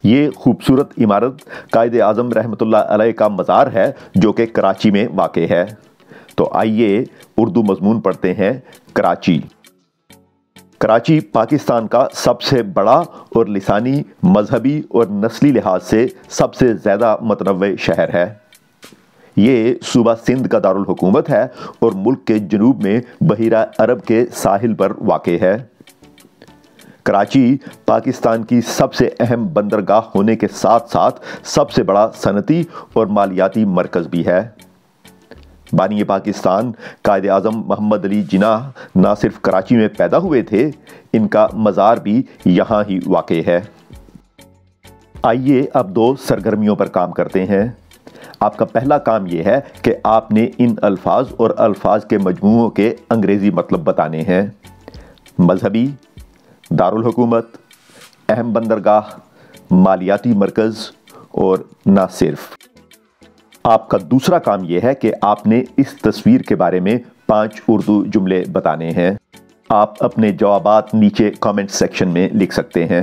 یہ خوبصورت عمارت قائد اعظم رحمۃ اللہ علیہ کا مزار ہے جو کہ کراچی میں واقع ہے۔ تو آئیے اردو مضمون پڑھتے ہیں۔ کراچی۔ کراچی پاکستان کا سب سے بڑا اور لسانی، مذہبی اور نسلی لحاظ سے سب سے زیادہ متنوع شہر ہے۔ یہ صوبہ سندھ کا دارالحکومت ہے اور ملک کے جنوب میں بحیرہ عرب کے ساحل پر واقع ہے۔ کراچی پاکستان کی سب سے اہم بندرگاہ ہونے کے ساتھ ساتھ سب سے بڑا صنعتی اور مالیاتی مرکز بھی ہے۔ بانی پاکستان قائد اعظم محمد علی جناح نہ صرف کراچی میں پیدا ہوئے تھے، ان کا مزار بھی یہاں ہی واقع ہے۔ آئیے اب دو سرگرمیوں پر کام کرتے ہیں۔ آپ کا پہلا کام یہ ہے کہ آپ نے ان الفاظ اور الفاظ کے مجموعوں کے انگریزی مطلب بتانے ہیں۔ مذہبی، دارالحکومت، اہم بندرگاہ، مالیاتی مرکز اور نہ صرف۔ آپ کا دوسرا کام یہ ہے کہ آپ نے اس تصویر کے بارے میں 5 اردو جملے بتانے ہیں۔ آپ اپنے جوابات نیچے کامنٹ سیکشن میں لکھ سکتے ہیں۔